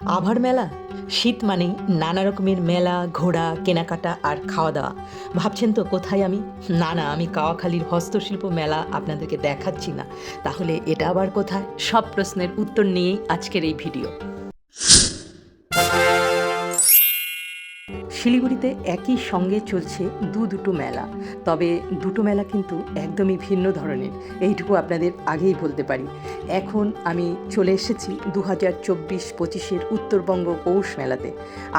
আভার মেলা, শীত মানেই নানা রকমের মেলা, ঘোরা, কেনাকাটা আর খাওয়া দাওয়া। ভাবছেন তো কোথায় আমি? না, আমি কাওয়াখালীর হস্তশিল্প মেলা আপনাদেরকে দেখাচ্ছি না। তাহলে এটা আবার কোথায়? সব প্রশ্নের উত্তর নিয়েই আজকের এই ভিডিও। শিলিগুড়িতে একই সঙ্গে চলছে দুটো মেলা, তবে দুটো মেলা কিন্তু একদমই ভিন্ন ধরনের, এইটুকু আপনাদের আগেই বলতে পারি। এখন আমি চলে এসেছি 2024-25 উত্তরবঙ্গ পৌষ মেলাতে।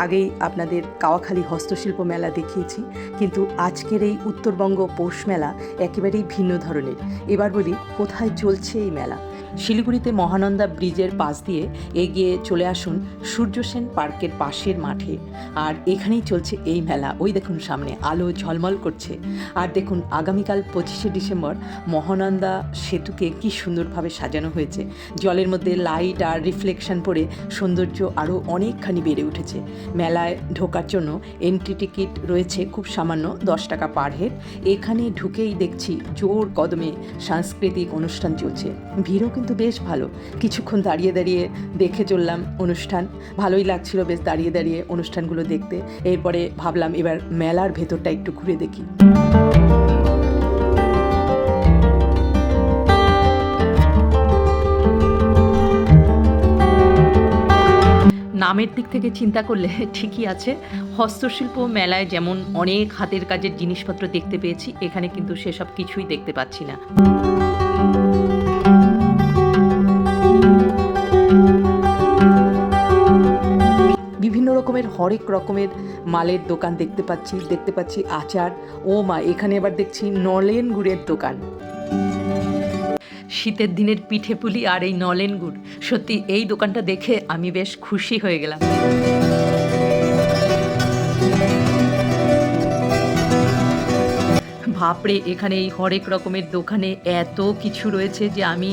আগেই আপনাদের কাওয়াখালী হস্তশিল্প মেলা দেখিয়েছি, কিন্তু আজকের এই উত্তরবঙ্গ পৌষ মেলা একেবারেই ভিন্ন ধরনের। এবার বলি কোথায় চলছে এই মেলা। শিলিগুড়িতে মহানন্দা ব্রিজের পাশ দিয়ে এগিয়ে চলে আসুন সূর্য সেন পার্কের পাশের মাঠে, আর এখানেই চলছে এই মেলা। ওই দেখুন সামনে আলো ঝলমল করছে। আর দেখুন আগামীকাল 25শে ডিসেম্বর মহানন্দা সেতুকে কি সুন্দরভাবে সাজানো হয়েছে। জলের মধ্যে লাইট আর রিফ্লেকশন পড়ে সৌন্দর্য আরও অনেকখানি বেড়ে উঠেছে। মেলায় ঢোকার জন্য এন্ট্রি টিকিট রয়েছে খুব সামান্য 10 টাকা পার হেড। এখানে ঢুকেই দেখছি জোর কদমে সাংস্কৃতিক অনুষ্ঠান চলছে। ভিড়ও কিন্তু বেশ ভালো। কিছুক্ষণ দাঁড়িয়ে দাঁড়িয়ে দেখে চললাম অনুষ্ঠান, ভালোই লাগছিল বেশ দাঁড়িয়ে দাঁড়িয়ে অনুষ্ঠানগুলো দেখতে। এরপরে ভাবলাম এবার মেলার ভেতরটা একটু ঘুরে দেখি। নামের দিক থেকে চিন্তা করলে ঠিকই আছে। হস্তশিল্প মেলায় যেমন অনেক হাতের কাজের জিনিসপত্র দেখতে পেয়েছি, এখানে কিন্তু সেসব কিছুই দেখতে পাচ্ছি না। বিভিন্ন রকমের হরেক রকমের মালের দোকান দেখতে পাচ্ছি আচার। ও মা, এখানে এবার দেখছি নলেন গুড়ের দোকান। শীতের দিনের পিঠে পুলি আর এই নলেন গুড়, সত্যি এই দোকানটা দেখে আমি বেশ খুশি হয়ে গেলাম। বাপরে, এখানে এই হরেক রকমের দোকানে এত কিছু রয়েছে যে আমি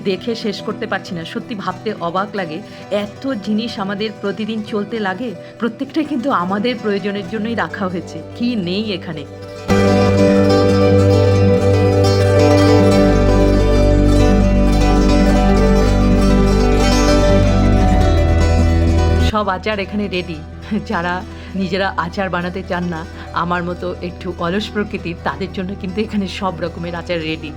দেখে শেষ করতে পারছি না। সত্যি ভাবতে অবাক লাগে, এত জিনিস আমাদের প্রতিদিন চলতে লাগে, প্রত্যেকটাই কিন্তু আমাদের প্রয়োজনের জন্যই রাখা হয়েছে। কি নেই এখানে! সব আচার এখানে রেডি। যারা নিজেরা আচার বানাতে চান না, আমার মতো একটু অলস প্রকৃতির, তাদের জন্য কিন্তু এখানে সব রকমের আচার রেডি।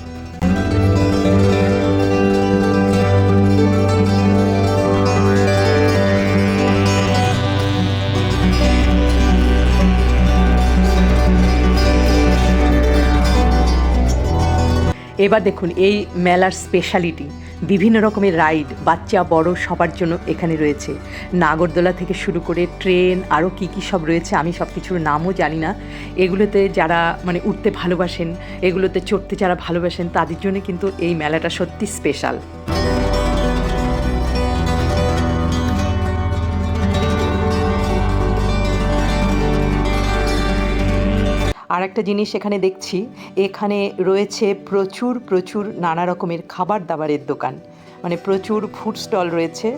এবার দেখুন এই মেলার স্পেশালিটি, বিভিন্ন রকমের রাইড, বাচ্চা বড় সবার জন্য এখানে রয়েছে। নাগরদোলা থেকে শুরু করে ট্রেন, আরও কী সব রয়েছে আমি সব কিছুর নামও জানি না। এগুলোতে যারা উঠতে ভালোবাসেন, এগুলোতে চড়তে যারা ভালোবাসেন, তাদের জন্য কিন্তু এই মেলাটা সত্যি স্পেশাল। আর একটা জিনিস এখানে দেখছি, এখানে রয়েছে প্রচুর নানা রকমের খাবার দাবারের দোকান, প্রচুর ফুড স্টল রয়েছে,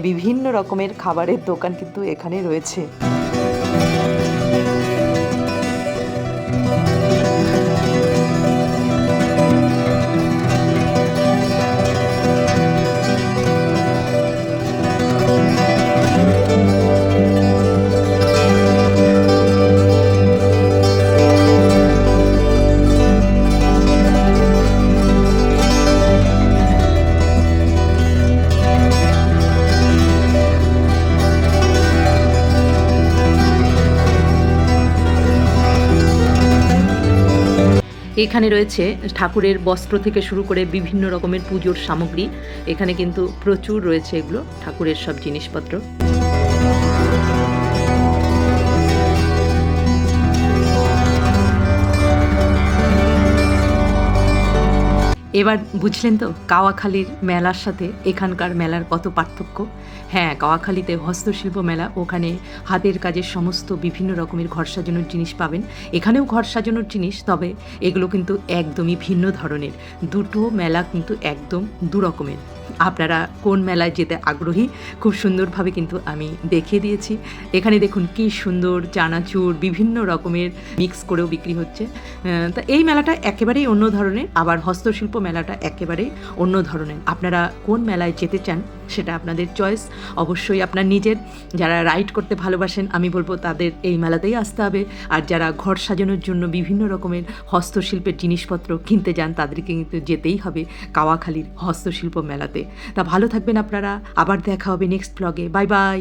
বিভিন্ন রকমের খাবারের দোকান কিন্তু এখানে রয়েছে। এখানে রয়েছে ঠাকুরের বস্ত্র থেকে শুরু করে বিভিন্ন রকমের পুজোর সামগ্রী। এখানে কিন্তু প্রচুর রয়েছে এগুলো, ঠাকুরের সব জিনিসপত্র। এবার বুঝলেন তো কাওয়াখালীর মেলার সাথে এখানকার মেলার কত পার্থক্য। হ্যাঁ, কাওয়াখালীতে হস্তশিল্প মেলা, ওখানে হাতের কাজের সমস্ত বিভিন্ন রকমের ঘর সাজানোর জিনিস পাবেন। এখানেও ঘর সাজানোর জিনিস, তবে এগুলো কিন্তু একদমই ভিন্ন ধরনের। দুটো মেলা কিন্তু একদম দু রকমের। আপনারা কোন মেলায় যেতে আগ্রহী, খুব সুন্দরভাবে কিন্তু আমি দেখিয়ে দিয়েছি। এখানে দেখুন কি সুন্দর চানাচুর বিভিন্ন রকমের মিক্স করেও বিক্রি হচ্ছে। তা এই মেলাটা একেবারেই অন্য ধরনের। আবার হস্তশিল্প মেলাটা একেবারেই অন্য ধরনের। আপনারা কোন মেলায় যেতে চান সেটা আপনাদের চয়েস, অবশ্যই আপনার নিজের। যারা রাইড করতে ভালোবাসেন আমি বলবো তাদের এই মেলাতেই আসতে হবে, আর যারা ঘর সাজানোর জন্য বিভিন্ন রকমের হস্তশিল্পের জিনিসপত্র কিনতে যান তাদেরকে কিন্তু যেতেই হবে কাওয়াখালীর হস্তশিল্প মেলাতে। তা ভালো থাকবেন আপনারা, আবার দেখা হবে নেক্সট ব্লগে। Bye bye.